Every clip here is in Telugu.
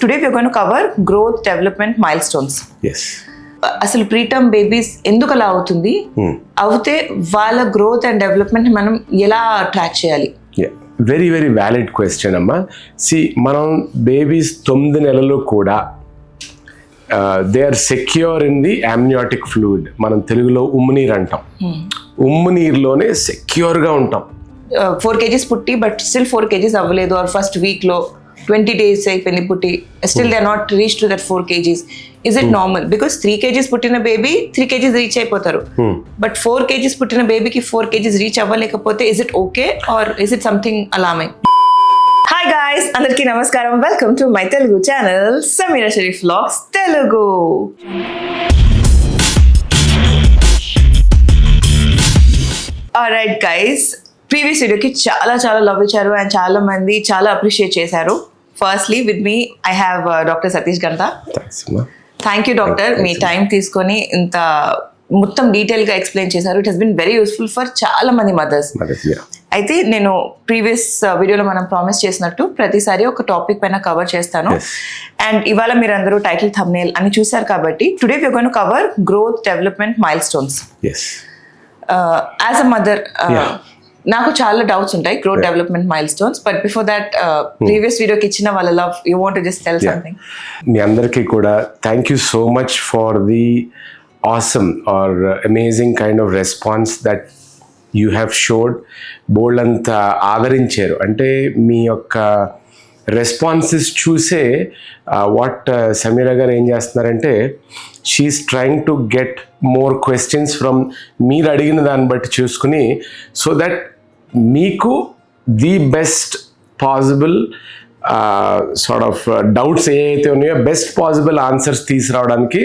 Today we are going to cover growth development milestones. Yes. అసలు ప్రీటర్మ్ బేబీస్ ఎందుకు అలా అవుతుంది, అవుతే వాళ్ళ గ్రోత్ అండ్ డెవలప్మెంట్ మనం ఎలా ట్రాక్ చేయాలి? వెరీ వెరీ వ్యాలిడ్ క్వశ్చన్ అమ్మా. మనం బేబీస్ 9 నెలలు కూడా they are secure in the amniotic fluid. మనం తెలుగులో ఉమ్మునీరు అంటాం. ఉమ్మునీరులోనే సెక్యూర్గా ఉంటాం. 4 kgs పుట్టి బట్ స్టిల్ 4 kgs అవ్వలేదు, ఆర్ ఫస్ట్ వీక్లో 20 days అయిపోయింది పుట్టి, still they are not reach to that 4 kgs. Is it normal? Because 3 kgs పుట్టిన బేబీ 3 kgs రీచ్ అయిపోతారు, బట్ 4 kgs పుట్టిన బేబీకి 4 kgs రీచ్ అవ్వలేకపోతే is it okay or is it something alarming? Hi guys, అందరికీ నమస్కారం. Welcome to my Telugu channel Sameera Shareef vlogs Telugu. Alright guys, previous వీడియోకి చాలా లవ్ ఇచ్చారు అండ్ చాలా మంది చాలా అప్రిషియేట్ చేశారు. Firstly with me I have doctor Satish Ganta. Thank you doctor, మీ టైం తీసుకొని ఇంత మొత్తం డీటెయిల్గా ఎక్స్ప్లెయిన్ చేశారు. It has been very useful for చాలా మంది మదర్స్. అయితే నేను ప్రీవియస్ వీడియోలో మనం ప్రామిస్ చేసినట్టు ప్రతిసారి ఒక టాపిక్ పైన కవర్ చేస్తాను. అండ్ ఇవాళ మీరు అందరూ టైటిల్ థంబ్నెయిల్ అని చూసారు కాబట్టి today we are going to cover growth development milestones. As a mother నాకు చాలా డౌట్స్ ఉంటాయి growth development milestones, but before that previous వీడియోకి ఇచ్చిన వాళ్ళ love, you want to just tell something? మీ అందరికీ కూడా thank you so much for the awesome or amazing kind of response that you have showed. బోల్డ్ అంతా ఆదరించారు. అంటే మీ యొక్క రెస్పాన్సెస్ చూసే వాట్ సమీరా గారు ఏం చేస్తున్నారంటే she is trying to get more questions from మీరు అడిగిన దాన్ని బట్టి చూసుకుని, సో దట్ మీకు the best possible sort of doubts ఏవైతే ఉన్నాయో బెస్ట్ పాసిబుల్ ఆన్సర్స్ తీసుకురావడానికి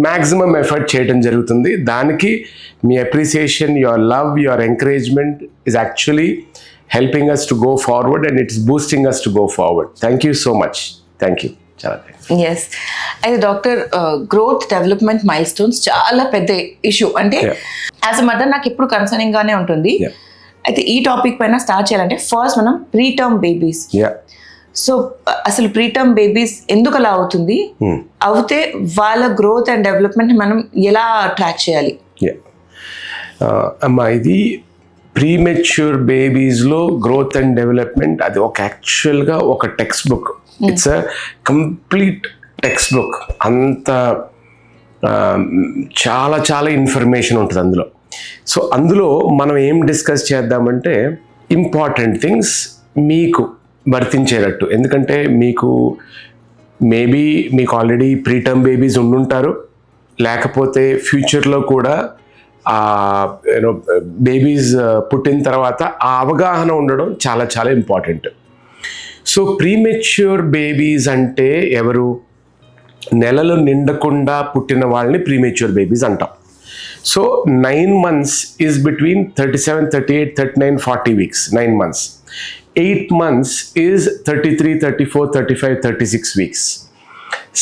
మ్యాక్సిమం ఎఫర్ట్ చేయడం జరుగుతుంది. దానికి మీ appreciation, your love, your encouragement is actually helping us to go forward and it's boosting us to go forward. Thank you so much. Thank you, చాలా థ్యాంక్స్. ఎస్, అయితే doctor, growth development mile stones చాలా పెద్ద ఇష్యూ. అంటే యాజ్ అ మదర్ నాకు ఎప్పుడు కన్సర్నింగ్ గానే ఉంటుంది. అయితే ఈ టాపిక్ పైన స్టార్ట్ చేయాలంటే ఫస్ట్ మనం ప్రీటర్మ్ బేబీస్. సో అసలు ప్రీటర్మ్ బేబీస్ ఎందుకు అలా అవుతుంది, అవుతే వాళ్ళ గ్రోత్ అండ్ డెవలప్మెంట్ మనం ఎలా ట్రాక్ చేయాలి? అమ్మా, ఇది ప్రీమెచ్యూర్ బేబీస్లో గ్రోత్ అండ్ డెవలప్మెంట్ అది ఒక యాక్చువల్గా ఒక text book. It's a complete text book. అంత చాలా ఇన్ఫర్మేషన్ ఉంటుంది అందులో. సో అందులో మనం ఏం డిస్కస్ చేద్దామంటే ఇంపార్టెంట్ థింగ్స్ మీకు వర్తించేటట్టు. ఎందుకంటే మీకు ఆల్రెడీ ప్రీటర్మ్ బేబీస్ ఉండుంటారు, లేకపోతే ఫ్యూచర్లో కూడా యూనో బేబీస్ పుట్టిన తర్వాత ఆ అవగాహన ఉండడం చాలా ఇంపార్టెంట్. సో ప్రీమెచ్యూర్ బేబీస్ అంటే ఎవరు? నెలలు నిండకుండా పుట్టిన వాళ్ళని ప్రీమెచ్యూర్ బేబీస్ అంటాం. So 9 months is between 37, 38, 39, 40 weeks. 9 months. 8 months is 33, 34, 35, 36 weeks.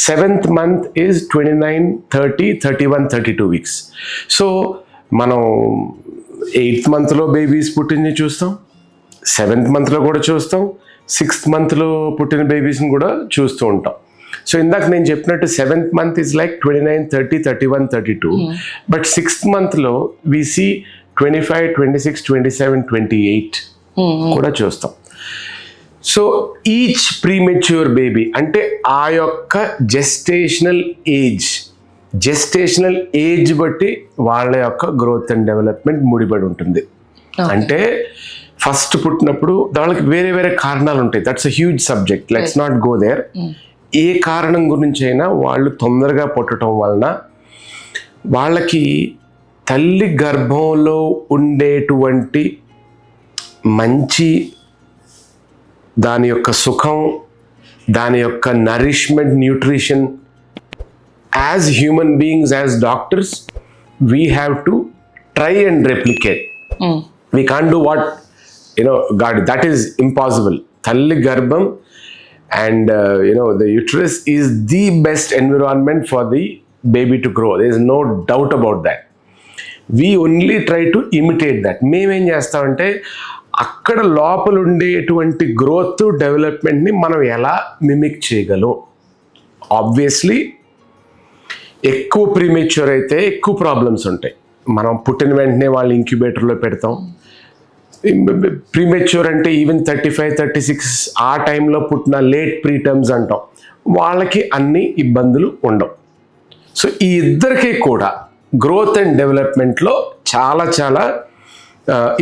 7th month is 29, 30, 31, 32 weeks. So మనం 8th monthలో బేబీస్ పుట్టింది చూస్తాం, 7th monthలో కూడా చూస్తాం, 6th monthలో పుట్టిన బేబీస్ని కూడా చూస్తూ ఉంటాం. సో ఇందాక నేను చెప్పినట్టు 7th month is like 29, 30, 31, 32. But 6th monthలో we see 25, 26, 27, 28 కూడా చూస్తాం. సో ఈచ్ ప్రీమెచ్యూర్ బేబీ అంటే ఆ యొక్క జెస్టేషనల్ ఏజ్ బట్టి వాళ్ళ యొక్క గ్రోత్ అండ్ డెవలప్మెంట్ ముడిపడి ఉంటుంది. అంటే ఫస్ట్ పుట్టినప్పుడు వాళ్ళకి వేరే కారణాలు ఉంటాయి. That's a huge subject, let's not go there. ఏ కారణం గురించి అయినా వాళ్ళు తొందరగా పుట్టడం వలన వాళ్ళకి తల్లి గర్భంలో ఉండేటువంటి మంచి దాని యొక్క సుఖం, దాని యొక్క nourishment, nutrition, as human beings, as doctors, we have to try and replicate. We can't do what God, that is impossible. తల్లి గర్భం and the uterus is the best environment for the baby to grow. There is no doubt about that. We only try to imitate that. మేమేం చేస్తామంటే అక్కడ లోపల ఉండేటువంటి గ్రోత్ డెవలప్మెంట్ని మనం ఎలా మిమిక్ చేయగలం. ఆబ్వియస్లీ ఎక్కువ ప్రీమెచ్యూర్ అయితే ఎక్కువ ప్రాబ్లమ్స్ ఉంటాయి. మనం పుట్టిన వెంటనే వాళ్ళు ఇంక్యుబేటర్లో పెడతాం. ప్రీమెచ్యూర్ అంటే ఈవెన్ 35-36 ఆ టైంలో పుట్టిన లేట్ ప్రీటర్మ్స్ అంటాం, వాళ్ళకి అన్ని ఇబ్బందులు ఉండవు. సో ఈ ఇద్దరికి కూడా గ్రోత్ అండ్ డెవలప్మెంట్లో చాలా చాలా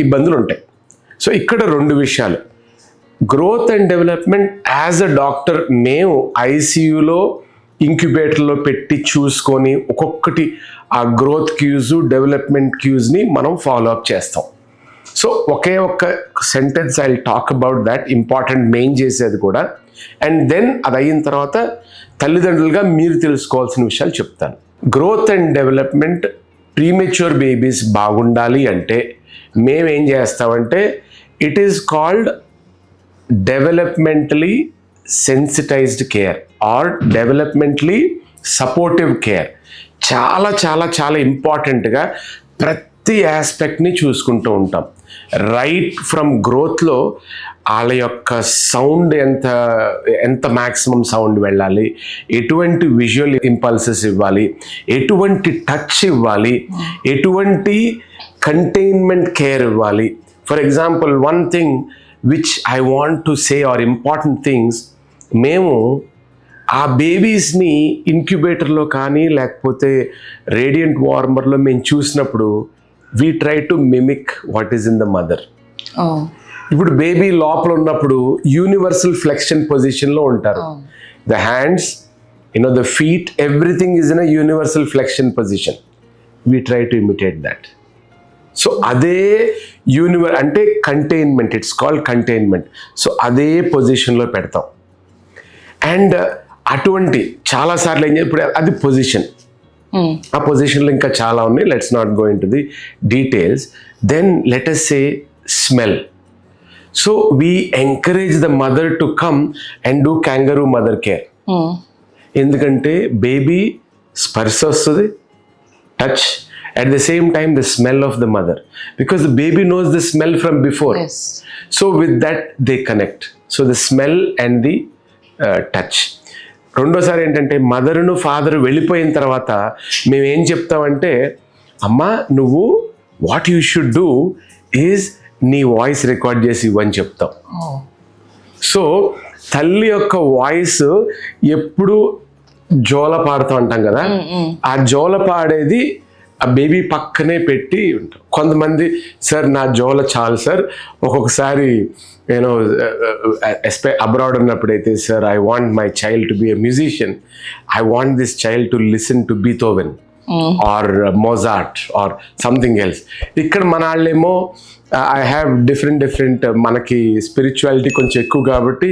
ఇబ్బందులు ఉంటాయి. సో ఇక్కడ 2 విషయాలు, growth and development as a doctor మేము ఐసీయూలో ఇంక్యుబేటర్లో పెట్టి చూసుకొని ఒక్కొక్కటి ఆ గ్రోత్ క్యూస్ డెవలప్మెంట్ క్యూస్ని మనం ఫాలో అప్ చేస్తాం. సో ఒకే ఒక్క sentence I talk about that important main చేసేది కూడా, అండ్ దెన్ అది అయిన తర్వాత తల్లిదండ్రులుగా మీరు తెలుసుకోవాల్సిన విషయాలు చెప్తాను. Growth and development premature babies బాగుండాలి అంటే మేమేం చేస్తామంటే it is called developmentally sensitized care or developmentally supportive care. చాలా చాలా చాలా ఇంపార్టెంట్గా ప్రతి ఆస్పెక్ట్ని చూసుకుంటూ ఉంటాం. రైట్ ఫ్రమ్ గ్రోత్లో వాళ్ళ యొక్క సౌండ్ ఎంత మ్యాక్సిమం సౌండ్ వెళ్ళాలి, ఎటువంటి విజువల్ ఇంపల్సెస్ ఇవ్వాలి, ఎటువంటి టచ్ ఇవ్వాలి, ఎటువంటి కంటైన్మెంట్ కేర్ ఇవ్వాలి. For example one thing which I want to say are important things, మేము ఆ బేబీస్ని ఇంక్యుబేటర్లో కానీ లేకపోతే రేడియంట్ వార్మర్లో మేము చూసినప్పుడు we try to mimic what is in the mother. ఇప్పుడు బేబీ లోపల ఉన్నప్పుడు యూనివర్సల్ ఫ్లెక్షన్ పొజిషన్లో ఉంటారు. The hands, the feet, everything is in a universal flexion position. We try to imitate that. So అదే అంటే containment, it's called containment. So అదే పొజిషన్లో పెడతాం. అండ్ అటువంటి చాలాసార్లు ఏం ఇప్పుడు అది పొజిషన్, ఆ పొజిషన్లో ఇంకా చాలా ఉన్నాయి, let's not go into the details. Then let us say smell. So we encourage the mother to come and do kangaroo mother care. ఎందుకంటే బేబీ స్పర్శ వస్తుంది, touch, at the same time the smell of the mother, because the baby knows the smell from before. Yes. So with that they connect. So the smell and the touch. రెండోసారి ఏంటంటే మదర్ను ఫాదర్ వెళ్ళిపోయిన తర్వాత మేము ఏం చెప్తామంటే, అమ్మా నువ్వు what you should do is నీ వాయిస్ రికార్డ్ చేసి ఇవ్వని చెప్తాం. సో తల్లి యొక్క వాయిస్ ఎప్పుడు జోల పాడుతూ ఉంటాం కదా, ఆ జోల పాడేది ఆ బేబీ పక్కనే పెట్టి ఉంటాం. కొంతమంది సార్ నా జోల చాలు సార్, ఒక్కొక్కసారి నేను అబ్రాడ్ ఉన్నప్పుడైతే sir I want my child to be a musician, I want this child to listen to Beethoven or Mozart or something else. ఇక్కడ మన వాళ్ళేమో ఐ హ్యావ్ డిఫరెంట్ మనకి స్పిరిచువాలిటీ కొంచెం ఎక్కువ కాబట్టి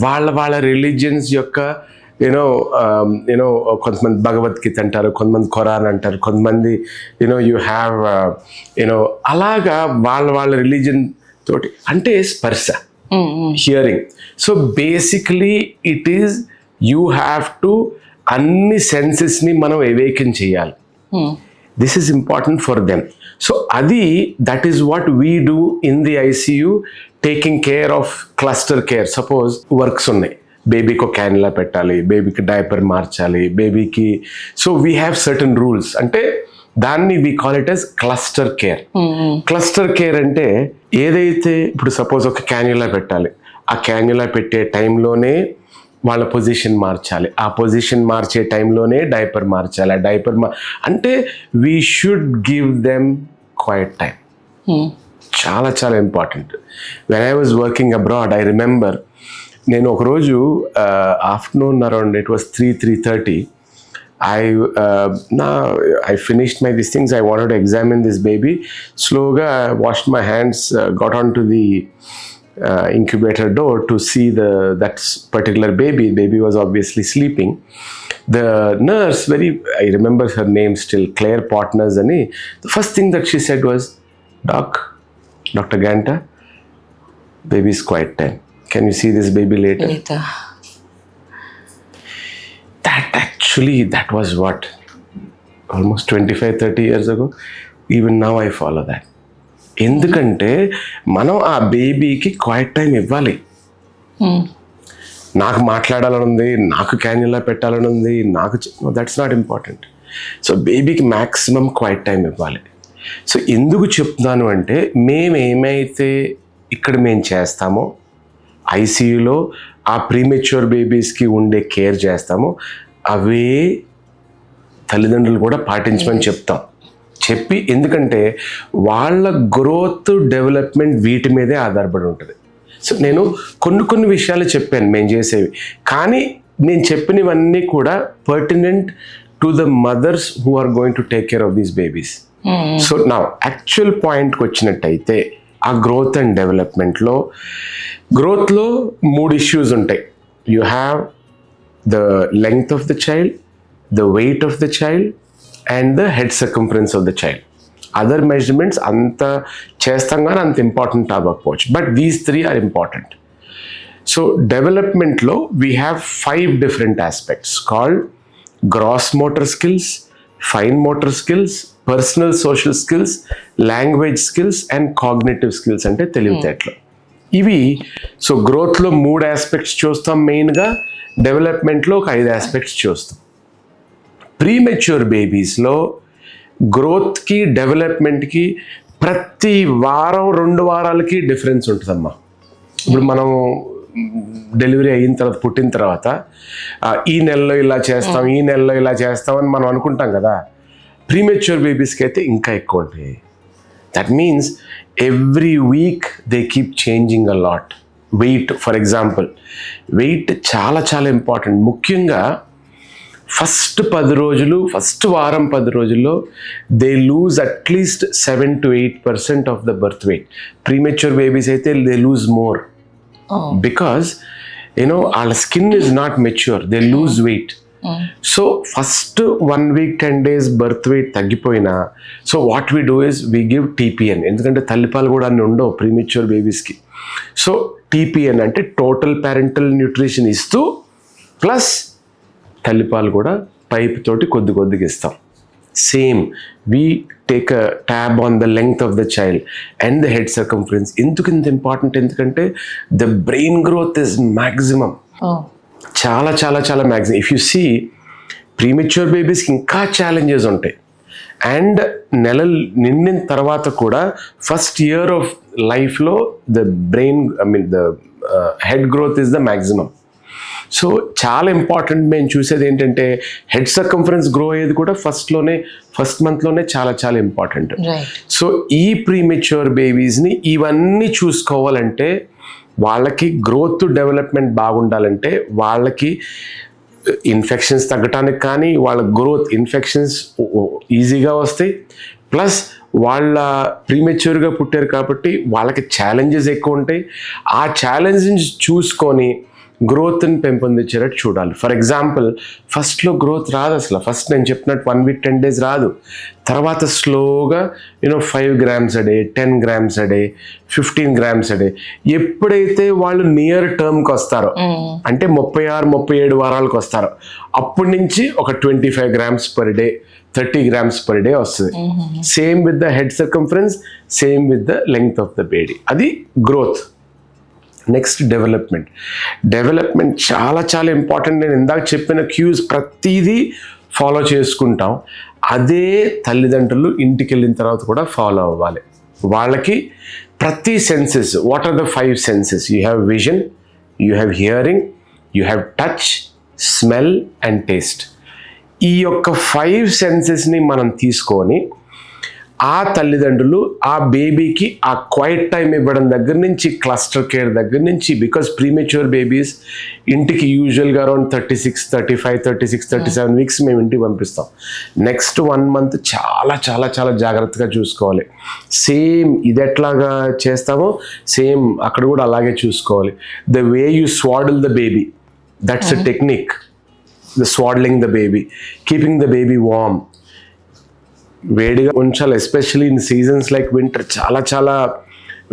వాళ్ళ రిలీజియన్స్ యొక్క కొంతమంది భగవద్గీత అంటారు, కొంతమంది ఖురాన్ అంటారు, కొంతమంది యూ హ్యావ్ అలాగా వాళ్ళ రిలీజియన్ తోటి అంటే స్పర్శ, hearing. So basically it is you have to అన్ని సెన్సెస్ని మనం అవేకెన్ చేయాలి. This is important for them. So that is what we do in the ICU, taking care of cluster care. Suppose works ఉన్నాయి, బేబీకి ఒక క్యాన్యులా పెట్టాలి, బేబీకి డైపర్ మార్చాలి, బేబీకి. So we have certain rules, అంటే దాన్ని we call it as cluster care. Cluster care అంటే ఏదైతే ఇప్పుడు సపోజ్ ఒక క్యాన్యులా పెట్టాలి, ఆ క్యాన్యులా పెట్టే టైంలోనే వాళ్ళ పొజిషన్ మార్చాలి, ఆ పొజిషన్ మార్చే టైంలోనే డైపర్ మార్చాలి, ఆ డైపర్ అంటే we should give them quiet time. చాలా చాలా important. When I was working abroad I remember, నేను ఒకరోజు afternoon around it was 3:30 I finished my these things. I wanted to examine this baby. Slowly I washed my hands, got onto the incubator door to see that particular baby. Baby was obviously sleeping. The nurse, I remember her name still, Claire Partners, and the first thing that she said was, Dr. Ganta, baby is quite time. Can you see this baby later? That was what? Almost 25-30 years ago. Even now I follow that. ఎందుకంటే మనం ఆ బేబీకి క్వైట్ టైం ఇవ్వాలి. నాకు మాట్లాడాలని ఉంది, నాకు క్యాన్యులా పెట్టాలని ఉంది, నాకు దట్స్ నాట్ ఇంపార్టెంట్. సో బేబీకి మ్యాక్సిమం క్వైట్ టైం ఇవ్వాలి. సో ఎందుకు చెప్తున్నాను అంటే మేమేమైతే ఇక్కడ మేము చేస్తామో ఐసీయూలో ఆ ప్రీమెచ్యూర్ బేబీస్కి ఉండే కేర్ చేస్తామో అవే తల్లిదండ్రులు కూడా పాటించమని చెప్తాం. చెప్పి ఎందుకంటే వాళ్ళ గ్రోత్ డెవలప్మెంట్ వీటి మీదే ఆధారపడి ఉంటుంది. సో నేను కొన్ని విషయాలు చెప్పాను మేము చేసేవి, కానీ నేను చెప్పినవన్నీ కూడా pertinent to the mothers who are going to take care of these babies. So నా యాక్చువల్ పాయింట్కి వచ్చినట్టయితే ఆ గ్రోత్ అండ్ డెవలప్మెంట్లో గ్రోత్లో 3 ఇష్యూస్ ఉంటాయి. You have the length of the child, the weight of the child and the head circumference of the child. Other measurements అంత చేస్తాం కానీ అంత ఇంపార్టెంట్ అవ్వకపోవచ్చు, but these 3 are important. So డెవలప్మెంట్లో we have 5 different aspects called gross motor skills, fine motor skills, personal social skills, language skills and cognitive skills అంటే తెలివితేటలు. ఇవి సో గ్రోత్లో 3 ఆస్పెక్ట్స్ చూస్తాం మెయిన్గా, డెవలప్మెంట్లో ఒక 5 ఆస్పెక్ట్స్ చూస్తాం. ప్రీమెచ్యూర్ బేబీస్లో గ్రోత్కి డెవలప్మెంట్కి ప్రతి వారం 2 వారాలకి డిఫరెన్స్ ఉంటుందమ్మా. ఇప్పుడు మనం డెలివరీ అయిన తర్వాత పుట్టిన తర్వాత ఈ నెలలో ఇలా చేస్తాం, ఈ నెలలో ఇలా చేస్తామని మనం అనుకుంటాం కదా. ప్రీమెచ్యూర్ బేబీస్కి అయితే ఇంకా ఎక్కువ ఉంటాయి. That means every week they keep changing a lot. Weight for example, weight చాలా చాలా ఇంపార్టెంట్. ముఖ్యంగా ఫస్ట్ వారం 10 రోజుల్లో they lose at least 7 to 8% of the birth weight. Premature babies అయితే దే లూజ్ మోర్ బికాస్ వాళ్ళ skin is not mature, they lose weight. So first 1 week 10 days birth weight తగ్గిపోయినా, so what we do is we give TPN. ఎందుకంటే తల్లిపాలు కూడా అన్ని ఉండవు ప్రీమెచ్యూర్ బేబీస్కి. సో TPN అంటే టోటల్ పేరెంటల్ న్యూట్రిషన్ ఇస్తూ ప్లస్ తల్లిపాలు కూడా పైప్ తోటి కొద్దిగా ఇస్తాం. Same we take a tab on the length of the child and the head circumference. ఎందుకు ఇంత ఇంపార్టెంట్? ఎందుకంటే the brain growth is maximum, చాలా చాలా చాలా maximum. If you see premature బేబీస్కి ఇంకా ఛాలెంజెస్ ఉంటాయి. అండ్ నెలలు నిండిన తర్వాత కూడా ఫస్ట్ ఇయర్ ఆఫ్ లైఫ్లో the brain the head growth is the maximum. So చాలా ఇంపార్టెంట్. మేము చూసేది ఏంటంటే హెడ్ సర్కంఫరెన్స్ గ్రో అయ్యేది కూడా ఫస్ట్ మంత్లోనే చాలా చాలా ఇంపార్టెంట్. సో ఈ ప్రీమెచ్యూర్ బేబీస్ని ఇవన్నీ చూసుకోవాలంటే, వాళ్ళకి గ్రోత్ డెవలప్మెంట్ బాగుండాలంటే, వాళ్ళకి ఇన్ఫెక్షన్స్ తగ్గటానికి కానీ వాళ్ళ గ్రోత్ ఇన్ఫెక్షన్స్ ఈజీగా వస్తాయి. ప్లస్ వాళ్ళ ప్రీమెచ్యూర్గా పుట్టారు కాబట్టి వాళ్ళకి ఛాలెంజెస్ ఎక్కువ ఉంటాయి. ఆ ఛాలెంజెస్ చూసుకొని గ్రోత్ని పెంపొందించేటట్టు చూడాలి. ఫర్ ఎగ్జాంపుల్ ఫస్ట్లో గ్రోత్ రాదు అసలు. ఫస్ట్ నేను చెప్పినట్టు 1 week 10 days రాదు. తర్వాత స్లోగా 5 grams a day, 10 grams a day, 15 grams a day. ఎప్పుడైతే వాళ్ళు నియర్ టర్మ్కి వస్తారో, అంటే 36-37 వారాలకు వస్తారో, అప్పటి నుంచి ఒక 25 grams per day, 30 grams per day వస్తుంది. Same with the head circumference, same with the length of the baby. అది గ్రోత్. నెక్స్ట్ డెవలప్మెంట్ చాలా చాలా ఇంపార్టెంట్. నేను ఇందాక చెప్పిన క్యూస్ ప్రతిదీ ఫాలో చేసుకుంటాం. అదే తల్లిదండ్రులు ఇంటికి వెళ్ళిన తర్వాత కూడా ఫాలో అవ్వాలి. వాళ్ళకి ప్రతి senses, what are the 5 senses? You have vision, you have hearing, you have touch, smell and taste. ఈ యొక్క 5 sensesని మనం తీసుకొని ఆ తల్లిదండ్రులు ఆ బేబీకి ఆ క్వైట్ టైం ఇవ్వడం దగ్గర నుంచి, క్లస్టర్ కేర్ దగ్గర నుంచి, బికాస్ ప్రీమెచ్యూర్ బేబీస్ ఇంటికి యూజువల్గా అరౌండ్ 36, 35, 36, 37 weeks మేము ఇంటికి పంపిస్తాం. నెక్స్ట్ 1 month చాలా చాలా చాలా జాగ్రత్తగా చూసుకోవాలి. సేమ్ ఇది ఎట్లాగా చేస్తామో సేమ్ అక్కడ కూడా అలాగే చూసుకోవాలి. The way you swaddle the baby, that's a technique. The swaddling the baby, keeping the baby warm. వేడిగా ఉంచాలి, especially in seasons like winter చాలా చాలా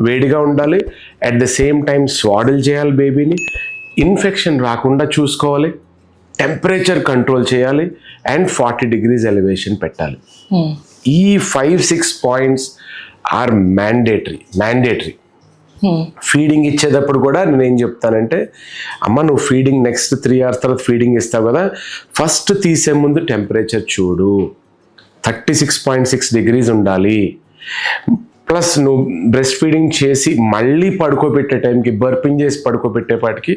వేడిగా ఉండాలి. At the same time swaddle చేయాలి బేబీని. ఇన్ఫెక్షన్ రాకుండా చూసుకోవాలి, టెంపరేచర్ కంట్రోల్ చేయాలి అండ్ 40 degrees ఎలివేషన్ పెట్టాలి. ఈ 5-6 points ఆర్ మ్యాండేటరీ. ఫీడింగ్ ఇచ్చేటప్పుడు కూడా నేను ఏం చెప్తానంటే, అమ్మ నువ్వు ఫీడింగ్ నెక్స్ట్ 3 hours తర్వాత ఫీడింగ్ ఇస్తావు కదా, ఫస్ట్ తీసే ముందు టెంపరేచర్ చూడు, 36.6 degrees ఉండాలి. ప్లస్ నువ్వు బ్రెస్ట్ ఫీడింగ్ చేసి మళ్ళీ పడుకోబెట్టే టైంకి, బర్పింగ్ చేసి పడుకోబెట్టేపాటికి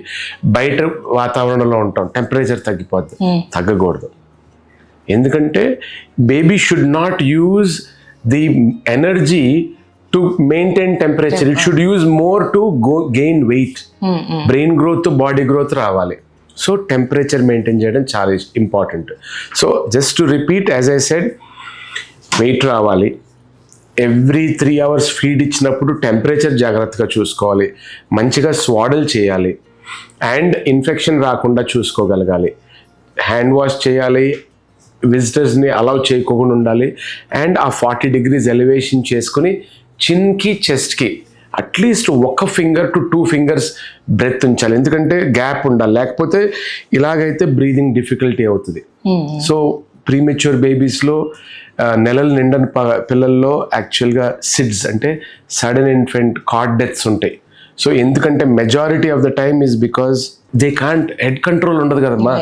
బయట వాతావరణంలో ఉంటాం, టెంపరేచర్ తగ్గిపోద్ది. తగ్గకూడదు. ఎందుకంటే baby should not use the energy to maintain temperature, it should use more to gain weight. Brain growth, body growth రావాలి. సో టెంపరేచర్ మెయింటైన్ చేయడం చాలా important. So just to repeat, as I said, weight రావాలి. ఎవ్రీ 3 hours ఫీడ్ ఇచ్చినప్పుడు టెంపరేచర్ జాగ్రత్తగా చూసుకోవాలి, మంచిగా స్వాడల్ చేయాలి, అండ్ ఇన్ఫెక్షన్ రాకుండా చూసుకోగలగాలి, హ్యాండ్ వాష్ చేయాలి, విజిటర్స్ని అలౌ చేయకుండా ఉండాలి, అండ్ ఆ 40 degrees ఎలివేషన్ చేసుకుని చిన్కి చెస్ట్కి at least 1 finger to 2 fingers breath ఉంచాలి. ఎందుకంటే గ్యాప్ ఉండాలి, లేకపోతే ఇలాగైతే బ్రీదింగ్ డిఫికల్టీ అవుతుంది. సో ప్రీమెచ్యూర్ బేబీస్లో నెలలు నిండని పిల్లల్లో యాక్చువల్గా సిడ్స్ అంటే సడన్ ఇన్ఫెంట్ కార్డ్ డెత్స్ ఉంటాయి. సో ఎందుకంటే majority of the time is because they can't, head control ఉండదు కదమ్మా.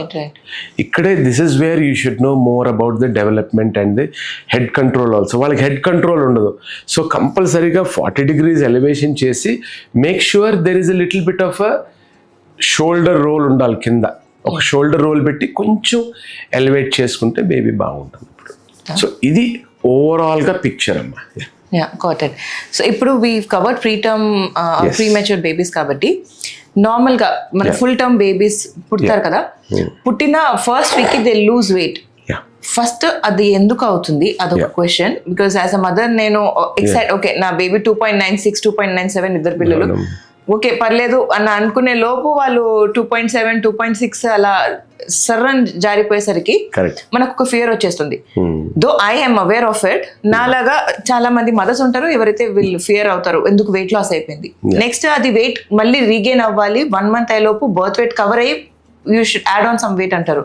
ఇక్కడే this is where you should know more about the development and the head control also. వాళ్ళకి హెడ్ కంట్రోల్ ఉండదు. సో కంపల్సరీగా 40 degrees ఎలివేషన్ చేసి make sure there is a little bit of a shoulder roll ఉండాలి, కింద ఒక షోల్డర్ రోల్ పెట్టి కొంచెం ఎలివేట్ చేసుకుంటే బేబీ బాగుంటుంది. సో ఇది ఓవరాల్గా పిక్చర్ అమ్మా. Got it. సో ఇప్పుడు వీ కవర్డ్ ప్రీమెచ్యూర్ బేబీస్ కాబట్టి నార్మల్గా మన ఫుల్ టర్మ్ బేబీస్ పుడతారు కదా, పుట్టిన first week they lose wait. First అది ఎందుకు అవుతుంది, అదొక question. Because as a mother నేను ఎక్సైట్, ఓకే నా బేబీ 2.96, 2.97 ఇద్దరు పిల్లలు, ఓకే పర్లేదు అని అనుకునే లోపు వాళ్ళు 2.7, 2.6 అలా సర్రన్ జారిపోయేసరికి మనకు ఒక ఫియర్ వచ్చేస్తుంది. Though I am aware of it. నాలాగా చాలా మంది మదర్స్ ఉంటారు ఎవరైతే వీళ్ళు ఫియర్ అవుతారు, ఎందుకు వెయిట్ లాస్ అయిపోయింది, నెక్స్ట్ అది వెయిట్ మళ్ళీ రీగెయిన్ అవ్వాలి, 1 month అయ్యేలోపు బర్త్ వెయిట్ కవర్ అయ్యి you should add on some weight అంటారు.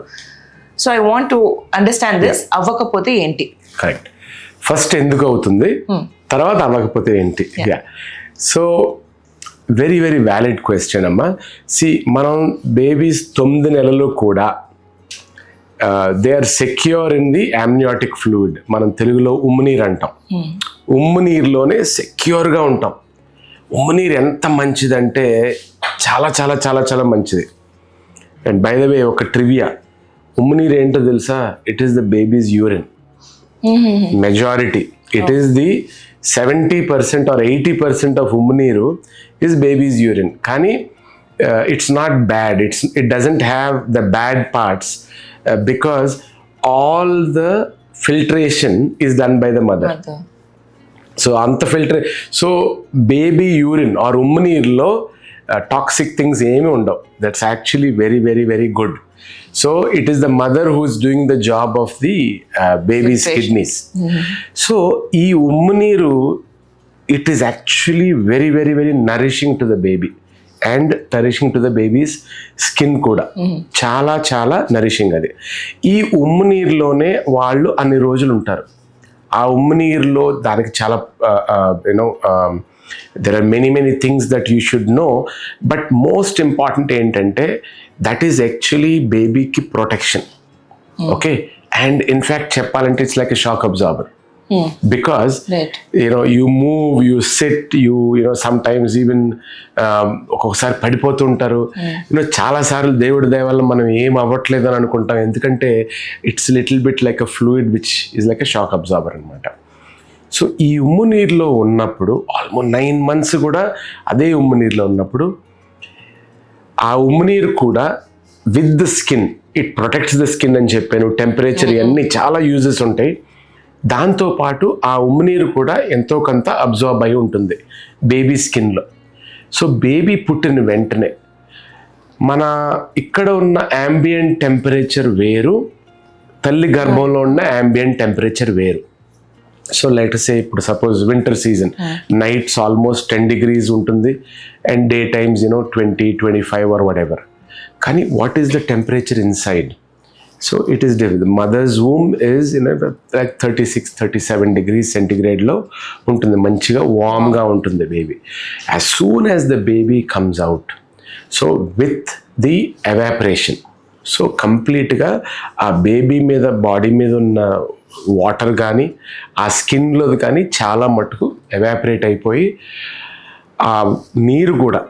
So I want to understand this. అవ్వకపోతే ఏంటి? కరెక్ట్. ఫస్ట్ ఎందుకు అవుతుంది, తర్వాత అవ్వకపోతే ఏంటి. So very very valid question అమ్మా. మనం బేబీస్ 9 నెలలు కూడా they are secure in the amniotic fluid. మనం తెలుగులో ఉమ్మునీరు అంటాం. ఉమ్మునీరులోనే సెక్యూర్గా ఉంటాం. ఉమ్మునీరు ఎంత మంచిదంటే చాలా చాలా చాలా చాలా మంచిది. అండ్ బై ద వే ఒక ట్రివియా, ఉమ్మునీరు ఏంటో తెలుసా? It is the babies urine. Majority, it is the 70% or 80% of ఉమ్మునీరు is baby's urine. కానీ it's not bad, it doesn't have the bad parts because all the filtration is done by the mother. So అంత సో బేబీ యూరిన్ ఆర్ ఉమ్మునీరులో టాక్సిక్ థింగ్స్ ఏమీ ఉండవు. That's actually very very very good. So it is the mother who is doing the job of the babies kidneys. So ఈ ఉమ్మునీరు it is actually very very very nourishing to the baby and nourishing to the baby's skin కూడా. చాలా చాలా నరిషింగ్ అది. ఈ ఉమ్మునీరులోనే వాళ్ళు అన్ని రోజులు ఉంటారు. ఆ ఉమ్మునీరులో దానికి చాలా there are many things that you should know, but most important ఏంటంటే that is actually babyకి protection. Okay, and in fact చెప్పాలంటే it's like a shock absorber. Because you move, you sit, you sometimes even ఒక్కొక్కసారి పడిపోతుంటారు. చాలా సార్లు దేవుడి దయ వల్ల మనం ఏం అవ్వట్లేదు అని అనుకుంటాం, ఎందుకంటే it's little bit like a fluid which is like a shock absorber అనమాట. సో ఈ ఉమ్మునీరులో ఉన్నప్పుడు ఆల్మోస్ట్ 9 months కూడా అదే ఉమ్మునీరులో ఉన్నప్పుడు ఆ ఉమ్మునీరు కూడా with the skin, it protects the skin అని చెప్పాను. టెంపరేచర్ ఇవన్నీ చాలా యూజెస్ ఉంటాయి. దాంతోపాటు ఆ ఉమ్మునీరు కూడా ఎంతో కొంత అబ్జార్బ్ అయి ఉంటుంది బేబీ స్కిన్లో. సో బేబీ పుట్టిన వెంటనే మన ఇక్కడ ఉన్న యాంబియంట్ టెంపరేచర్ వేరు, తల్లి గర్భంలో ఉన్న యాంబియంట్ టెంపరేచర్ వేరు. సో లెట్ సే ఇప్పుడు suppose winter season, nights almost 10 degrees ఉంటుంది and day times 20, 25 or whatever. కానీ what is the temperature inside? So it is the mothers womb is like 36-37 degrees సెంటిగ్రేడ్లో ఉంటుంది, మంచిగా వామ్గా ఉంటుంది baby. As soon as the baby comes out, so with the evaporation, so కంప్లీట్గా ఆ బేబీ మీద బాడీ మీద ఉన్న వాటర్ కానీ ఆ స్కిన్లో కానీ చాలా మటుకు ఎవాపరేట్ అయిపోయి ఆ నీరు కూడా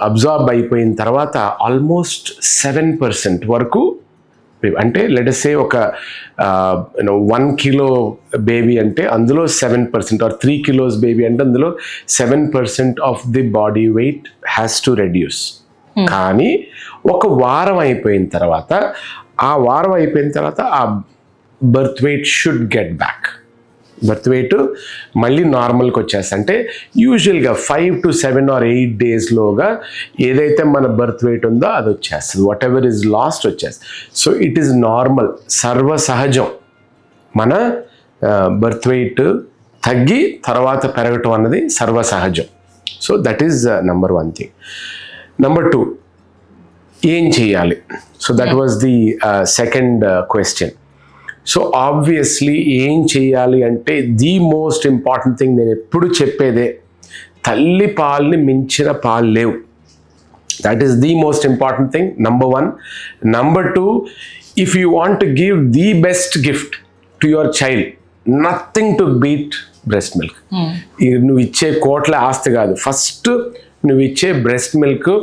అబ్జార్బ్ అయిపోయిన తర్వాత ఆల్మోస్ట్ 7% వరకు, అంటే లెటసే ఒక 1 kilo బేబీ అంటే అందులో 7% ఆర్ 3 kilos బేబీ అంటే అందులో 7% of the body weight has to reduce. కానీ ఒక వారం అయిపోయిన తర్వాత ఆ birth weight should get back. Birth weight మళ్ళీ నార్మల్కి వచ్చేస్తుంది. అంటే యూజువల్గా 5 to 7 or 8 daysలోగా ఏదైతే మన బర్త్ వెయిట్ ఉందో అది వచ్చేస్తుంది, వాట్ ఎవర్ ఈజ్ లాస్ట్ వచ్చేస్తుంది. సో ఇట్ ఈస్ నార్మల్, సర్వసహజం మన బర్త్ వెయిట్ తగ్గి తర్వాత పెరగటం అన్నది సర్వసహజం. So that is number 1 thing. Number 2, ఏం చేయాలి? So that was the second question. So obviously ఏం చేయాలి అంటే ది మోస్ట్ ఇంపార్టెంట్ థింగ్, నేను ఎప్పుడు చెప్పేదే, తల్లి పాలని మించిన పాలు లేవు. That is the most important thing, number 1. Number 2, if you want to give the best gift to your child, nothing to beat breast milk. నువ్వు ఇచ్చే కోట్ల ఆస్తి కాదు, ఫస్ట్ నువ్వు ఇచ్చే breast milk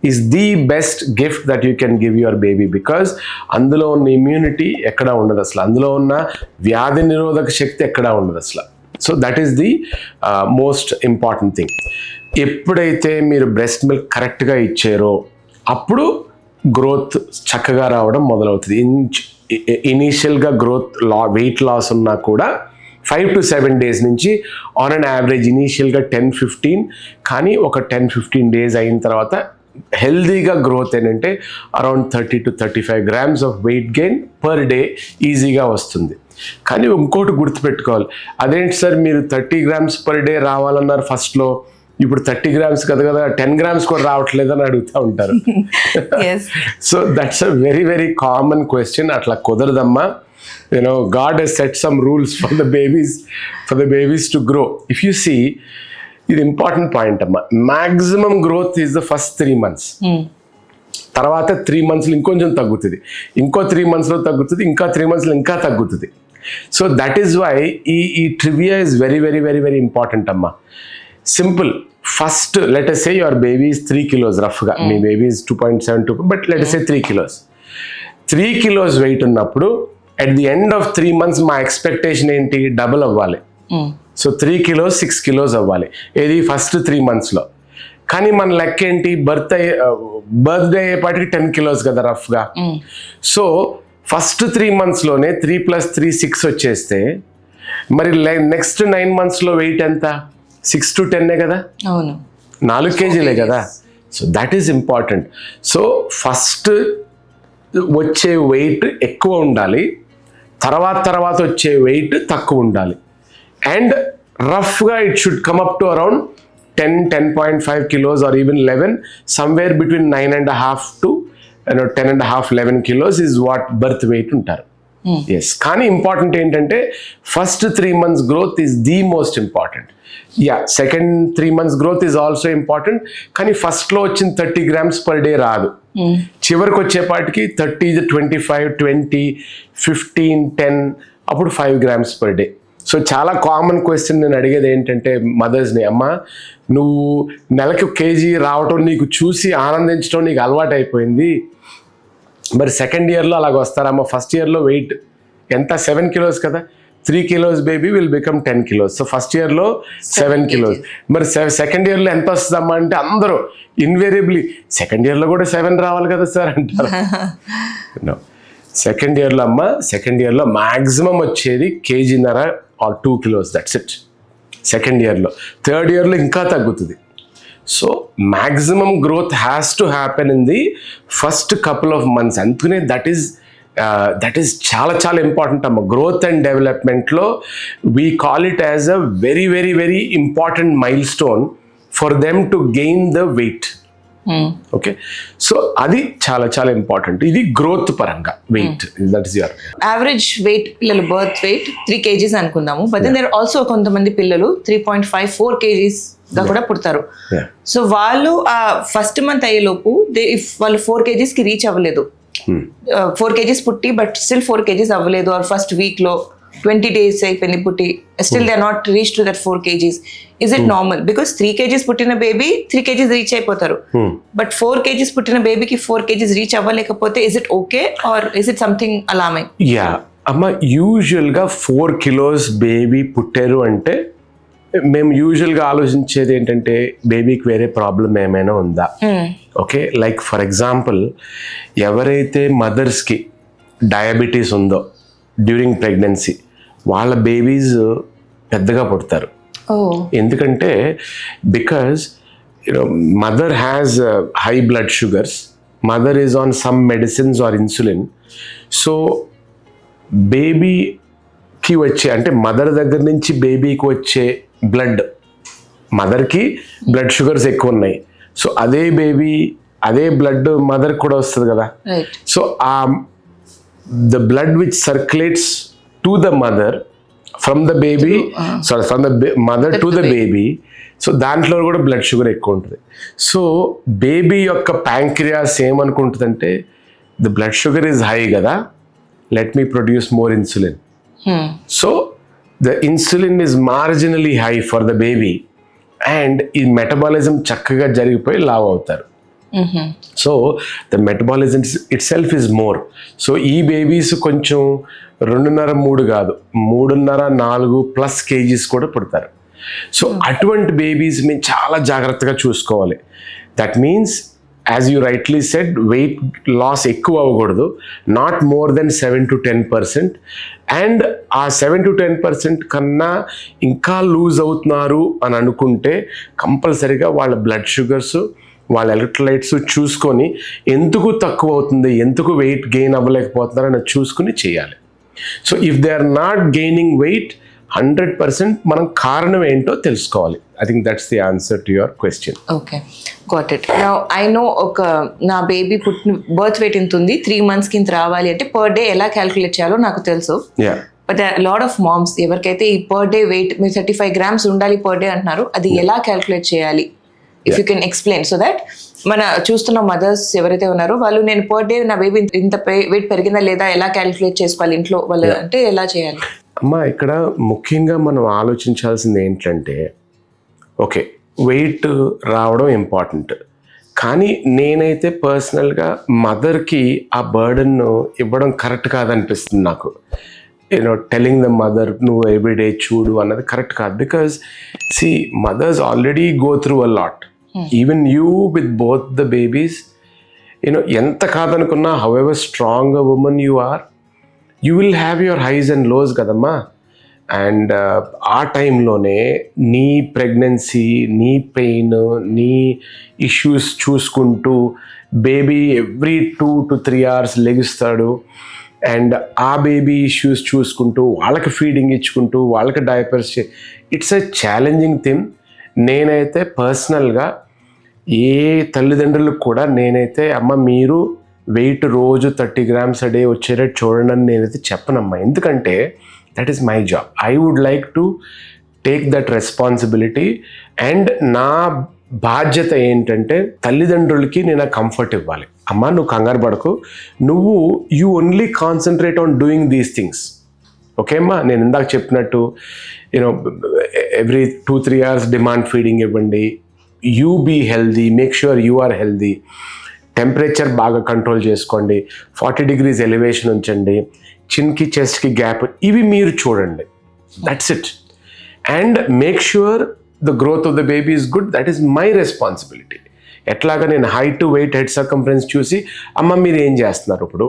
is the best gift that you can give your baby, because అందులో ఉన్న ఇమ్యూనిటీ ఎక్కడా ఉండదు అసలు, అందులో ఉన్న వ్యాధి నిరోధక శక్తి ఎక్కడా ఉండదు అసలు. So that is the most important thing. ఎప్పుడైతే మీరు బ్రెస్ట్ మిల్క్ కరెక్ట్గా ఇచ్చారో అప్పుడు గ్రోత్ చక్కగా రావడం మొదలవుతుంది. ఇనీషియల్గా వెయిట్ లాస్ ఉన్నా కూడా 5 to 7 days నుంచి ఆన్ అన్ యావరేజ్ ఇనీషియల్గా 10-15, కానీ ఒక 10-15 days అయిన తర్వాత హెల్దీగా గ్రోత్ ఏంటంటే around 30 to 35 grams of weight gain per day ఈజీగా వస్తుంది. కానీ ఇంకోటి గుర్తుపెట్టుకోవాలి, అదేంటి సార్ మీరు 30 grams పర్ డే రావాలన్నారు ఫస్ట్లో, ఇప్పుడు 30 grams కదా 10 grams కూడా రావట్లేదని అడుగుతూ ఉంటారు. So that's a very very common question. అట్లా కుదరదమ్మా. God has set some rules for the babies to grow. If you see, ఇది ఇంపార్టెంట్ పాయింట్ అమ్మా, maximum growth is the first 3 months. తర్వాత 3 monthsలో ఇంకొంచెం తగ్గుతుంది, ఇంకో 3 monthsలో తగ్గుతుంది, ఇంకా 3 monthsలో ఇంకా తగ్గుతుంది. సో దట్ ఈస్ వై ఈ trivia is very very very very important అమ్మా. Simple, first let us say your baby is 3 kilos రఫ్గా, మీ baby is 2.72, but let us say 3 kilos. 3 kilos weight ఉన్నప్పుడు at the end of 3 months మా ఎక్స్పెక్టేషన్ ఏంటి? డబుల్ అవ్వాలి. సో 3 kilos 6 kilos అవ్వాలి, ఏది ఫస్ట్ 3 monthsలో. కానీ మన లెక్క ఏంటి? బర్త్డే అయ్యేపాటికి 10 kilos కదా రఫ్గా. సో ఫస్ట్ 3 monthsలోనే 3 + 3 6 వచ్చేస్తే మరి నెక్స్ట్ 9 monthsలో వెయిట్ ఎంత? 6 to 10 కదా, 4 kgs కదా. So that is important. So first వచ్చే వెయిట్ ఎక్కువ ఉండాలి, తర్వాత వచ్చే వెయిట్ తక్కువ ఉండాలి. అండ్ రఫ్గా it should come up to around 10.5 kilos or even 11, somewhere between 9.5 to 10.5, 11 kilos is what birth weight ఉంటారు. ఎస్, కానీ ఇంపార్టెంట్ ఏంటంటే first 3 months growth is the most important. Second 3 months growth is also important, కానీ ఫస్ట్లో వచ్చిన 30 grams per day రాదు. చివరికి వచ్చేపాటికి 30, 25, 20, 15, 10, అప్పుడు 5 grams per day. సో చాలా కామన్ క్వశ్చన్ నేను అడిగేది ఏంటంటే మదర్స్ని, అమ్మ నువ్వు నెలకి కేజీ రావటం నీకు చూసి ఆనందించడం నీకు అలవాటు అయిపోయింది, మరి సెకండ్ ఇయర్లో అలాగ వస్తారమ్మా? ఫస్ట్ ఇయర్లో వెయిట్ ఎంత? 7 kilos కదా, 3 kilos baby will become 10 kilos. So first ఇయర్లో 7 kilos. మరి సెకండ్ ఇయర్లో ఎంత వస్తుందమ్మా అంటే అందరూ ఇన్వేరియబ్లీ సెకండ్ ఇయర్లో కూడా 7 రావాలి కదా సార్ అంటారు. సెకండ్ ఇయర్లో అమ్మ, సెకండ్ ఇయర్లో మ్యాక్సిమం వచ్చేది 1.5 kgs or 2 kilos, that's it second ఇయర్లో. థర్డ్ ఇయర్లో ఇంకా తగ్గుతుంది. So maximum growth has to happen in the first couple of months. అందుకనే దట్ ఈస్ చాలా చాలా ఇంపార్టెంట్ అమ్మ. గ్రోత్ అండ్ డెవలప్మెంట్లో we call it as a very very very important milestone for them to gain the weight. Okay, so అది చాలా చాలా ఇంపార్టెంట్. ఇది గ్రోత్ పరంగా weight, that is your average weight పిల్లలు బర్త్ వెయిట్ 3 kgs అనుకుందాము, బట్ దెన్ దేర్ ఆల్సో కొంతమంది పిల్లలు 3.5-4 kgs గా కూడా పుడతారు. సో వాళ్ళు ఆ ఫస్ట్ మంత్ అయ్యేలోపు ఇఫ్ వాళ్ళు 4 kgs కి రీచ్ అవ్వలేదు, 4 kgs పుట్టి బట్ స్టిల్ 4 kgs అవ్వలేదు, ఆర్ ఫస్ట్ వీక్ లో 20 days అయిపోయింది పుట్టి, still they are not reach to that 4 kgs. Is it normal? Because 3 kgs పుట్టిన బేబీ 3 kgs రీచ్ అయిపోతారు, బట్ 4 kgs పుట్టిన బేబీకి 4 kgs రీచ్ అవ్వలేకపోతే is it okay or is it something alarming? Yeah అమ్మ, యూజువల్గా 4 kilos బేబీ పుట్టారు అంటే మేము యూజువల్గా ఆలోచించేది ఏంటంటే బేబీకి వేరే ప్రాబ్లం ఏమైనా ఉందా. ఓకే, లైక్ ఫర్ ఎగ్జాంపుల్ ఎవరైతే మదర్స్కి డయాబెటీస్ ఉందో డ్యూరింగ్ ప్రెగ్నెన్సీ వాళ్ళ బేబీస్ పెద్దగా పుడతారు. ఎందుకంటే because mother has high blood sugars, mother is on some medicines or insulin. So బేబీకి వచ్చే అంటే మదర్ దగ్గర నుంచి బేబీకి వచ్చే బ్లడ్, మదర్కి బ్లడ్ షుగర్స్ ఎక్కువ ఉన్నాయి, సో అదే బేబీ అదే బ్లడ్ మదర్కి కూడా వస్తుంది కదా. So the blood which circulates to the mother from the baby, from the mother to the baby, so దాంట్లో కూడా బ్లడ్ షుగర్ ఎక్కువ ఉంటుంది. సో బేబీ యొక్క ప్యాంక్రియాస్ ఏమనుకుంటుందంటే the blood sugar is high కదా, let me produce more insulin. So the insulin is marginally high for the baby and ఈ మెటబాలిజం చక్కగా జరిగిపోయి లావ్ అవుతారు. So the metabolism itself is more. So ఈ బేబీస్ కొంచెం 2.5-3 కాదు, 3.5-4+ kgs కూడా పుడతారు. సో అటువంటి బేబీస్ మేము చాలా జాగ్రత్తగా చూసుకోవాలి. That means as you rightly said weight loss ఎక్కువ అవ్వకూడదు, నాట్ మోర్ దెన్ 7-10%. అండ్ ఆ 7-10% కన్నా ఇంకా లూజ్ అవుతున్నారు అని అనుకుంటే కంపల్సరీగా వాళ్ళ బ్లడ్ షుగర్స్ వాళ్ళ ఎలక్ట్రోలైట్స్ చూసుకొని ఎందుకు తక్కువ అవుతుంది, ఎందుకు వెయిట్ గెయిన్ అవ్వలేకపోతున్నారు అని చూసుకుని చేయాలి. So if they are not gaining weight 100% మనం కారణం ఏంటో తెలుసుకోవాలి. I think that's the answer to your question. Okay, got it. Now I know నా బేబీ బర్త్ వెయిట్ ఇంత ఉంది, 3 months కింద రావాలి అంటే పర్ డే ఎలా క్యాల్కులేట్ చేయాలో నాకు తెలుసు. బట్ లాట్ ఆఫ్ మామ్స్ ఎవరికైతే ఈ పర్ డే వెయిట్ మీరు 35 grams ఉండాలి పర్ డే అంటున్నారు, అది ఎలా క్యాల్కులేట్ చేయాలి? If you can explain so that మన చూస్తున్న మదర్స్ ఎవరైతే ఉన్నారో వాళ్ళు నేను పర్ డే నా బేబీ ఇంత వెయిట్ పెరిగిందా లేదా ఎలా క్యాల్కులేట్ చేసుకోవాలి ఇంట్లో వాళ్ళు అంటే ఎలా చేయాలి? అమ్మా, ఇక్కడ ముఖ్యంగా మనం ఆలోచించాల్సింది ఏంటంటే ఓకే వెయిట్ రావడం ఇంపార్టెంట్, కానీ నేనైతే పర్సనల్గా మదర్కి ఆ బర్డన్ ఇవ్వడం కరెక్ట్ కాదనిపిస్తుంది నాకు. టెలింగ్ ద మదర్ నువ్వు ఎవ్రీడే చూడు అన్నది కరెక్ట్ కాదు. Because see mothers already go through a lot, even you with both the babies. ఎంత కాదనుకున్నా however strong a women you are, you will have your highs and lows కదమ్మా. అండ్ ఆ టైంలోనే నీ ప్రెగ్నెన్సీ, నీ పెయిన్, నీ ఇష్యూస్ చూసుకుంటూ బేబీ ఎవ్రీ 2 to 3 hours లెగుస్తాడు. అండ్ ఆ బేబీ ఇష్యూస్ చూసుకుంటూ వాళ్ళకి ఫీడింగ్ ఇచ్చుకుంటూ వాళ్ళకి diapers it's a challenging thing. నేనైతే పర్సనల్గా ఏ తల్లిదండ్రులకు కూడా నేనైతే అమ్మ మీరు వెయిట్ రోజు 30 grams a day వచ్చేటట్టు చూడండి అని నేనైతే చెప్పనమ్మా. ఎందుకంటే that is my job. I would like to take that responsibility. And నా బాధ్యత ఏంటంటే తల్లిదండ్రులకి నేను ఆ కంఫర్ట్ ఇవ్వాలి. అమ్మ నువ్వు కంగారు పడకు, నువ్వు you only concentrate on doing these things. Okay అమ్మా, నేను ఇందాక చెప్పినట్టు ఎవ్రీ 2-3 hours డిమాండ్ ఫీడింగ్ ఇవ్వండి. You be healthy, make sure you are healthy. Temperature బాగా కంట్రోల్ చేసుకోండి, 40 degrees ఎలివేషన్ ఉంచండి, చిన్కి చెస్ట్కి గ్యాప్, ఇవి మీరు చూడండి. That's it. And make sure the growth of the baby is good. That is my responsibility. ఎట్లాగా నేను హైట్, వెయిట్, హెడ్ సర్కంఫరెన్స్ చూసి అమ్మ మీరు ఏం చేస్తున్నారు, ఇప్పుడు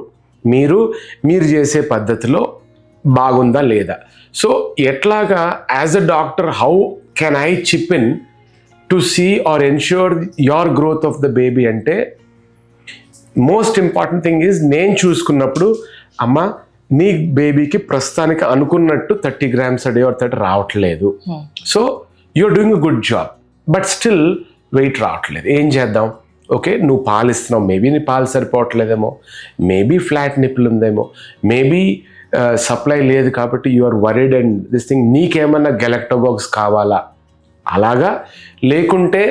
మీరు చేసే పద్ధతిలో బాగుందా లేదా. సో ఎట్లాగా as a doctor how can I chip in to see or ensure your growth of the baby అంటే మోస్ట్ ఇంపార్టెంట్ థింగ్ ఈజ్ నేను చూసుకున్నప్పుడు అమ్మ నీ బేబీకి ప్రస్తుతానికి అనుకున్నట్టు 30 grams a day or 30 రావట్లేదు. So you're doing a good job, but still weight రావట్లేదు. ఏం చేద్దాం? ఓకే, నువ్వు పాలు ఇస్తున్నావు, మేబీ నీ పాలు సరిపోవట్లేదేమో, మేబీ ఫ్లాట్ నిప్పులు ఉందేమో, మేబీ సప్లై లేదు కాబట్టి you are worried and this thing, నీకేమన్నా గెలక్టోగాక్స్ కావాలా అలాగా, లేకుంటే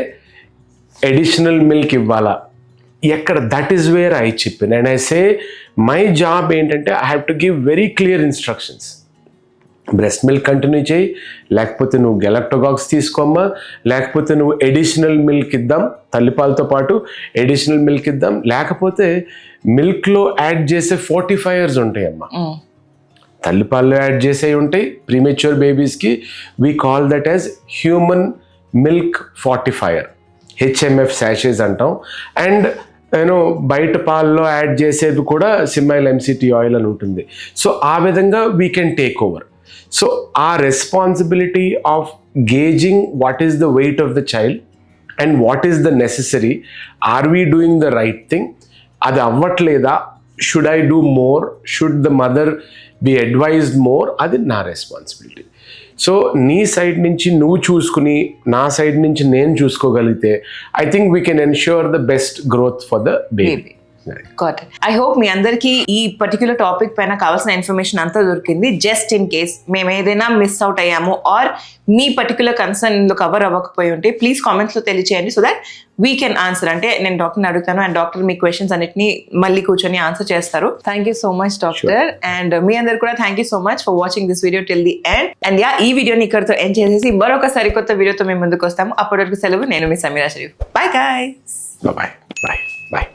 ఎడిషనల్ మిల్క్ ఇవ్వాలా, ఎక్కడ, that is where I chip in. And I say my job ఏంటంటే I have to give very clear instructions. Breast milk continue చేయి, లేకపోతే నువ్వు గెలక్టోగాక్స్ తీసుకోమ్మా, లేకపోతే నువ్వు ఎడిషనల్ మిల్క్ ఇద్దాం, తల్లిపాలతో పాటు ఎడిషనల్ మిల్క్ ఇద్దాం, లేకపోతే మిల్క్లో యాడ్ చేసే ఫోర్టిఫైయర్స్ ఉంటాయమ్మా. తల్లిపాల్లో యాడ్ చేసేవి ఉంటాయి ప్రీమెచ్యూర్ బేబీస్కి, we call that as human milk fortifier, HMF శాషేస్ అంటాం. అండ్ బయట పాల్లో యాడ్ చేసేది కూడా సిమైల్ MCT ఆయిల్ అని ఉంటుంది. సో ఆ విధంగా we can take over. So ఆ responsibility of gauging what is the weight of the child and what is the necessary, are we doing the right thing, అది అవ్వట్లేదా, should I do more, should the mother be advised more, అది నా రెస్పాన్సిబిలిటీ. సో నీ సైడ్ నుంచి నువ్వు చూసుకుని నా సైడ్ నుంచి నేను చూసుకోగలిగితే I think we can ensure the best growth for the baby. I hope మీ అందరికీ ఈ పర్టిక్యులర్ టాపిక్ పైన కావాల్సిన ఇన్ఫర్మేషన్ అంతా దొరికింది. జస్ట్ ఇన్ కేస్ మేము ఏదైనా మిస్ అవుట్ అయ్యాము ఆర్ మీ పర్టిక్యులర్ కన్సర్న్ ఇందులో కవర్ అవ్వకపోయి ఉంటే ప్లీజ్ కామెంట్స్లో తెలియచేయండి, so that we can answer. అంటే నేను డాక్టర్ని అడుగుతాను అండ్ డాక్టర్ మీ క్వశ్చన్స్ అన్నిటిని మళ్ళీ కూర్చొని ఆన్సర్ చేస్తారు. Thank you so much doctor. And మీ అందరు కూడా thank you so much for watching this video till the end. And ఈ వీడియోని ఇక్కడితో ఎండ్ చేసేసి మరొక సరికొత్త వీడియోతో మేము ముందుకు వస్తాము. అప్పటి వరకు సెలవు. నేను మీ Sameera Sharif. Bye guys. Bye bye bye.